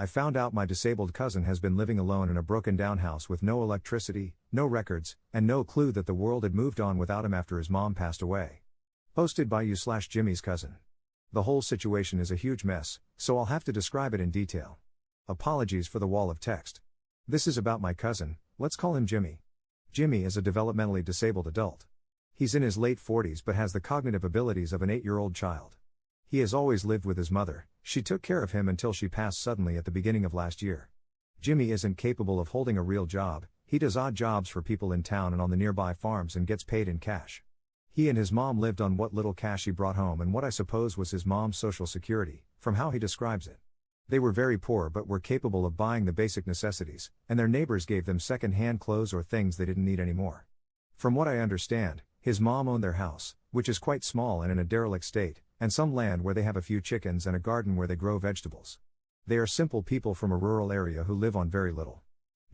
I found out my disabled cousin has been living alone in a broken down house with no electricity, no records, and no clue that the world had moved on without him after his mom passed away. Posted by you/Jimmy's cousin. The whole situation is a huge mess, so I'll have to describe it in detail. Apologies for the wall of text. This is about my cousin, let's call him Jimmy. Jimmy is a developmentally disabled adult. He's in his late 40s but has the cognitive abilities of an 8-year-old child. He has always lived with his mother. She took care of him until she passed suddenly at the beginning of last year. Jimmy isn't capable of holding a real job. He does odd jobs for people in town and on the nearby farms and gets paid in cash. He and his mom lived on what little cash he brought home and what I suppose was his mom's social security, from how he describes it. They were very poor but were capable of buying the basic necessities, and their neighbors gave them second-hand clothes or things they didn't need anymore. From what I understand, his mom owned their house, which is quite small and in a derelict state, and some land where they have a few chickens and a garden where they grow vegetables. They are simple people from a rural area who live on very little.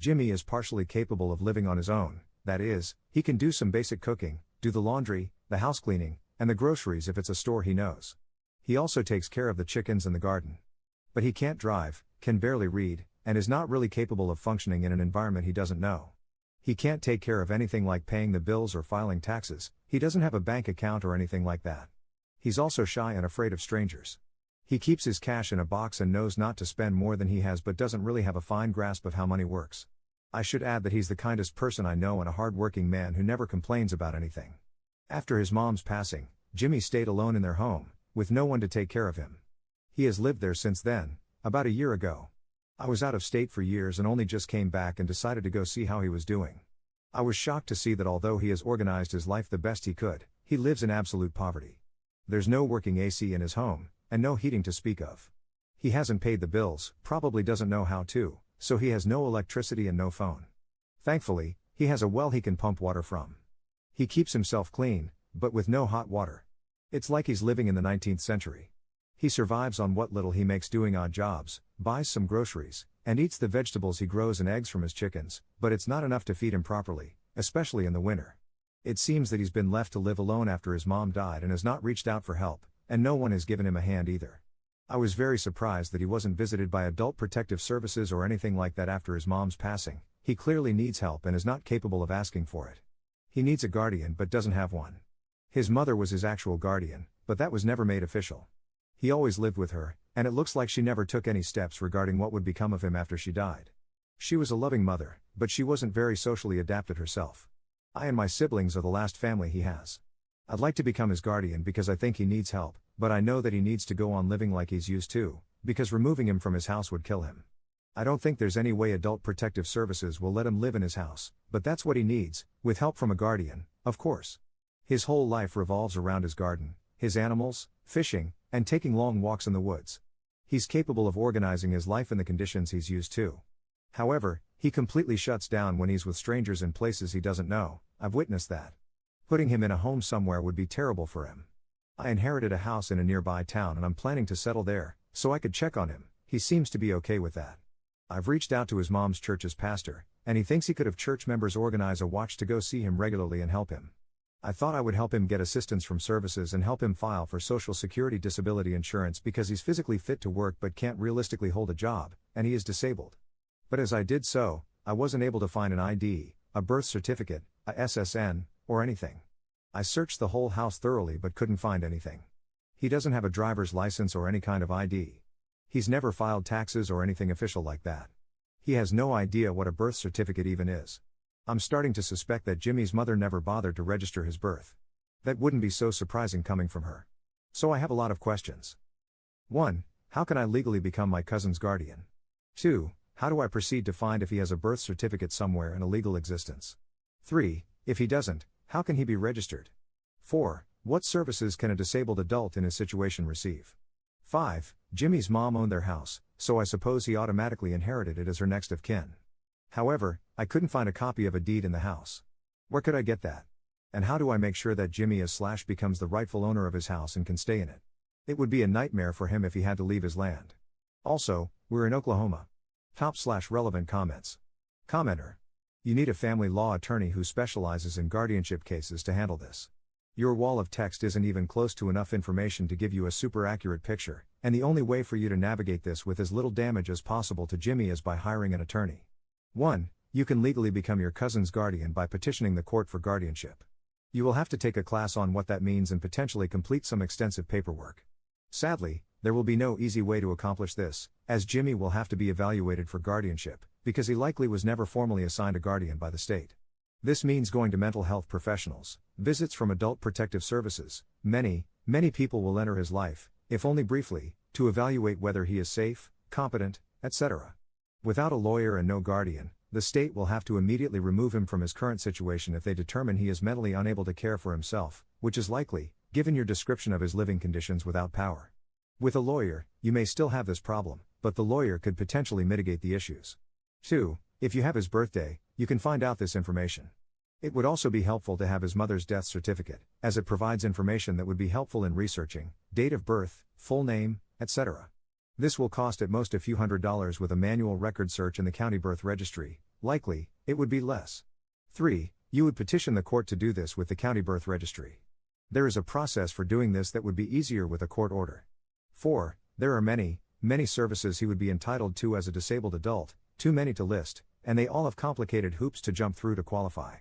Jimmy is partially capable of living on his own, that is, he can do some basic cooking, do the laundry, the house cleaning, and the groceries if it's a store he knows. He also takes care of the chickens and the garden. But he can't drive, can barely read, and is not really capable of functioning in an environment he doesn't know. He can't take care of anything like paying the bills or filing taxes. He doesn't have a bank account or anything like that. He's also shy and afraid of strangers. He keeps his cash in a box and knows not to spend more than he has but doesn't really have a fine grasp of how money works. I should add that he's the kindest person I know and a hard-working man who never complains about anything. After his mom's passing, Jimmy stayed alone in their home, with no one to take care of him. He has lived there since then, about a year ago. I was out of state for years and only just came back and decided to go see how he was doing. I was shocked to see that although he has organized his life the best he could, he lives in absolute poverty. There's no working AC in his home, and no heating to speak of. He hasn't paid the bills, probably doesn't know how to, so he has no electricity and no phone. Thankfully, he has a well he can pump water from. He keeps himself clean, but with no hot water. It's like he's living in the 19th century. He survives on what little he makes doing odd jobs, buys some groceries, and eats the vegetables he grows and eggs from his chickens, but it's not enough to feed him properly, especially in the winter. It seems that he's been left to live alone after his mom died and has not reached out for help, and no one has given him a hand either. I was very surprised that he wasn't visited by Adult Protective Services or anything like that after his mom's passing. He clearly needs help and is not capable of asking for it. He needs a guardian but doesn't have one. His mother was his actual guardian, but that was never made official. He always lived with her, and it looks like she never took any steps regarding what would become of him after she died. She was a loving mother, but she wasn't very socially adapted herself. I and my siblings are the last family he has. I'd like to become his guardian because I think he needs help, but I know that he needs to go on living like he's used to, because removing him from his house would kill him. I don't think there's any way Adult Protective Services will let him live in his house, but that's what he needs, with help from a guardian, of course. His whole life revolves around his garden, his animals, fishing, and taking long walks in the woods. He's capable of organizing his life in the conditions he's used to. However, he completely shuts down when he's with strangers in places he doesn't know. I've witnessed that. Putting him in a home somewhere would be terrible for him. I inherited a house in a nearby town and I'm planning to settle there, so I could check on him. He seems to be okay with that. I've reached out to his mom's church's pastor, and he thinks he could have church members organize a watch to go see him regularly and help him. I thought I would help him get assistance from services and help him file for Social Security disability insurance because he's physically fit to work but can't realistically hold a job, and he is disabled. But as I did so, I wasn't able to find an ID, a birth certificate, a SSN, or anything. I searched the whole house thoroughly but couldn't find anything. He doesn't have a driver's license or any kind of ID. He's never filed taxes or anything official like that. He has no idea what a birth certificate even is. I'm starting to suspect that Jimmy's mother never bothered to register his birth. That wouldn't be so surprising coming from her. So I have a lot of questions. 1. How can I legally become my cousin's guardian? 2. How do I proceed to find if he has a birth certificate somewhere in a legal existence? 3. If he doesn't, how can he be registered? 4. What services can a disabled adult in his situation receive? 5. Jimmy's mom owned their house, so I suppose he automatically inherited it as her next of kin. However, I couldn't find a copy of a deed in the house. Where could I get that? And how do I make sure that Jimmy becomes the rightful owner of his house and can stay in it? It would be a nightmare for him if he had to leave his land. Also, we're in Oklahoma. Top/relevant comments. Commenter. You need a family law attorney who specializes in guardianship cases to handle this. Your wall of text isn't even close to enough information to give you a super accurate picture, And the only way for you to navigate this with as little damage as possible to Jimmy is by hiring an attorney. 1. You can legally become your cousin's guardian by petitioning the court for guardianship. You will have to take a class on what that means and potentially complete some extensive paperwork. Sadly, there will be no easy way to accomplish this, as Jimmy will have to be evaluated for guardianship, because he likely was never formally assigned a guardian by the state. This means going to mental health professionals, visits from adult protective services. Many people will enter his life, if only briefly, to evaluate whether he is safe, competent, etc. Without a lawyer and no guardian, the state will have to immediately remove him from his current situation if they determine he is mentally unable to care for himself, which is likely, given your description of his living conditions without power. With a lawyer, you may still have this problem, but the lawyer could potentially mitigate the issues. 2. If you have his birthday, you can find out this information. It would also be helpful to have his mother's death certificate, as it provides information that would be helpful in researching date of birth, full name, etc. This will cost at most a few $100s with a manual record search in the county birth registry. Likely, it would be less. 3. You would petition the court to do this with the county birth registry. There is a process for doing this that would be easier with a court order. 4. There are many services he would be entitled to as a disabled adult, too many to list, and they all have complicated hoops to jump through to qualify.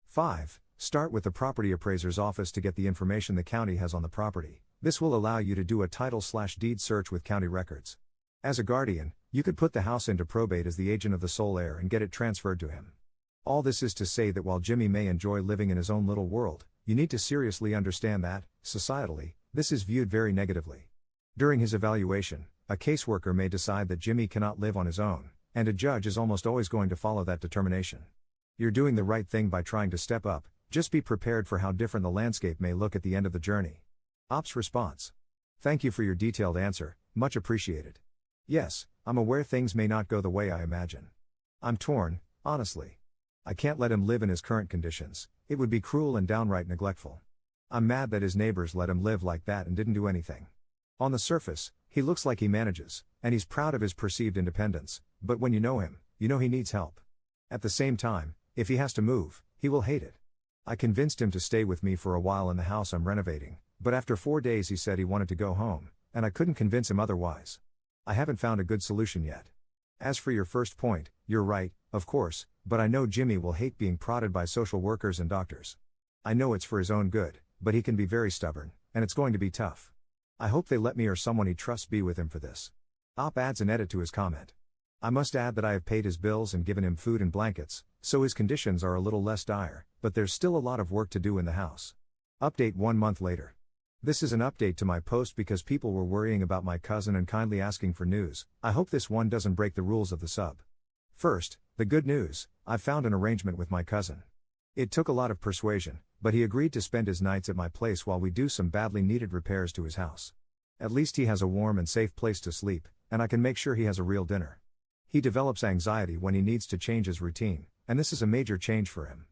5. Start with the property appraiser's office to get the information the county has on the property. This will allow you to do a title/deed search with county records. As a guardian, you could put the house into probate as the agent of the sole heir and get it transferred to him. All this is to say that while Jimmy may enjoy living in his own little world, you need to seriously understand that, societally, this is viewed very negatively. During his evaluation, a caseworker may decide that Jimmy cannot live on his own, and a judge is almost always going to follow that determination. You're doing the right thing by trying to step up, just be prepared for how different the landscape may look at the end of the journey. Ops response. Thank you for your detailed answer, much appreciated. Yes, I'm aware things may not go the way I imagine. I'm torn, honestly. I can't let him live in his current conditions, it would be cruel and downright neglectful. I'm mad that his neighbors let him live like that and didn't do anything. On the surface, he looks like he manages, and he's proud of his perceived independence, but when you know him, you know he needs help. At the same time, if he has to move, he will hate it. I convinced him to stay with me for a while in the house I'm renovating, but after 4 days he said he wanted to go home, and I couldn't convince him otherwise. I haven't found a good solution yet. As for your first point, you're right, of course, but I know Jimmy will hate being prodded by social workers and doctors. I know it's for his own good, but he can be very stubborn, and it's going to be tough. I hope they let me or someone he trusts be with him for this. Op adds an edit to his comment. I must add that I have paid his bills and given him food and blankets, so his conditions are a little less dire, but there's still a lot of work to do in the house. Update 1 month later. This is an update to my post because people were worrying about my cousin and kindly asking for news. I hope this one doesn't break the rules of the sub. First, the good news, I've found an arrangement with my cousin. It took a lot of persuasion, but he agreed to spend his nights at my place while we do some badly needed repairs to his house. At least he has a warm and safe place to sleep, and I can make sure he has a real dinner. He develops anxiety when he needs to change his routine, and this is a major change for him.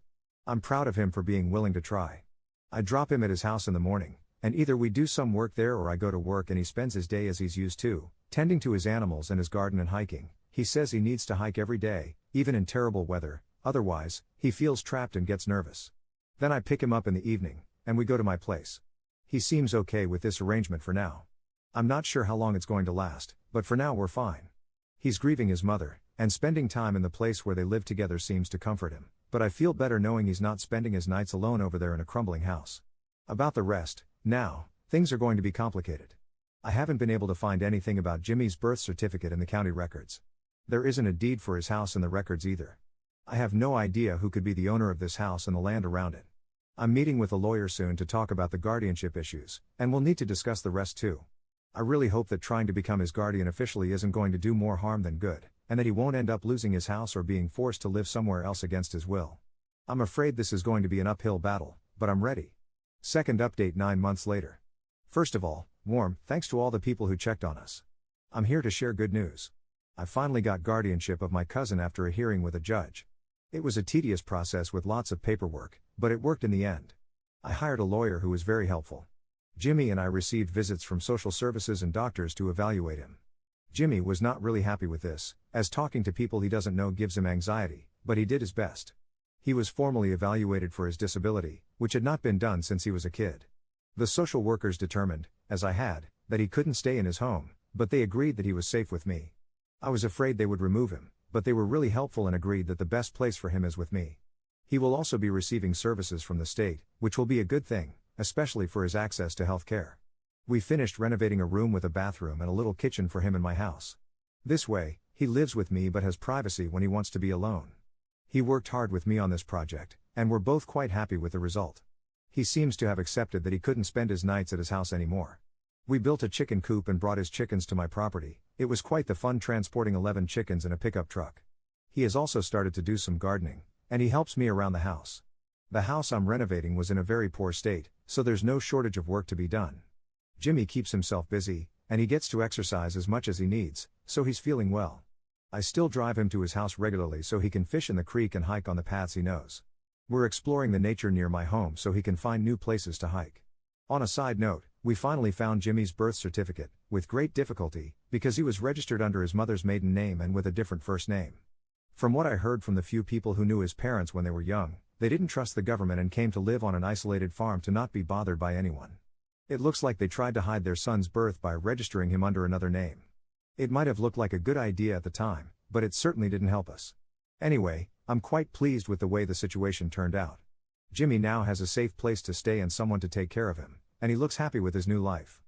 I'm proud of him for being willing to try. I drop him at his house in the morning, and either we do some work there or I go to work and he spends his day as he's used to, tending to his animals and his garden and hiking. He says he needs to hike every day, even in terrible weather, otherwise, he feels trapped and gets nervous. Then I pick him up in the evening, and we go to my place. He seems okay with this arrangement for now. I'm not sure how long it's going to last, but for now we're fine. He's grieving his mother, and spending time in the place where they live together seems to comfort him, but I feel better knowing he's not spending his nights alone over there in a crumbling house. About the rest, now, things are going to be complicated. I haven't been able to find anything about Jimmy's birth certificate in the county records. There isn't a deed for his house in the records either. I have no idea who could be the owner of this house and the land around it. I'm meeting with a lawyer soon to talk about the guardianship issues, and we'll need to discuss the rest too. I really hope that trying to become his guardian officially isn't going to do more harm than good, and that he won't end up losing his house or being forced to live somewhere else against his will. I'm afraid this is going to be an uphill battle, but I'm ready. Second update 9 months later. First of all, warm thanks to all the people who checked on us. I'm here to share good news. I finally got guardianship of my cousin after a hearing with a judge. It was a tedious process with lots of paperwork, but it worked in the end. I hired a lawyer who was very helpful. Jimmy and I received visits from social services and doctors to evaluate him. Jimmy was not really happy with this, as talking to people he doesn't know gives him anxiety, but he did his best. He was formally evaluated for his disability, which had not been done since he was a kid. The social workers determined, as I had, that he couldn't stay in his home, but they agreed that he was safe with me. I was afraid they would remove him, but they were really helpful and agreed that the best place for him is with me. He will also be receiving services from the state, which will be a good thing, especially for his access to health care. We finished renovating a room with a bathroom and a little kitchen for him in my house. This way, he lives with me but has privacy when he wants to be alone. He worked hard with me on this project, and we're both quite happy with the result. He seems to have accepted that he couldn't spend his nights at his house anymore. We built a chicken coop and brought his chickens to my property. It was quite the fun transporting 11 chickens in a pickup truck. He has also started to do some gardening, and he helps me around the house. The house I'm renovating was in a very poor state, so there's no shortage of work to be done. Jimmy keeps himself busy, and he gets to exercise as much as he needs, so he's feeling well. I still drive him to his house regularly so he can fish in the creek and hike on the paths he knows. We're exploring the nature near my home so he can find new places to hike. On a side note, we finally found Jimmy's birth certificate, with great difficulty, because he was registered under his mother's maiden name and with a different first name. From what I heard from the few people who knew his parents when they were young, they didn't trust the government and came to live on an isolated farm to not be bothered by anyone. It looks like they tried to hide their son's birth by registering him under another name. It might have looked like a good idea at the time, but it certainly didn't help us. Anyway, I'm quite pleased with the way the situation turned out. Jimmy now has a safe place to stay and someone to take care of him, and he looks happy with his new life.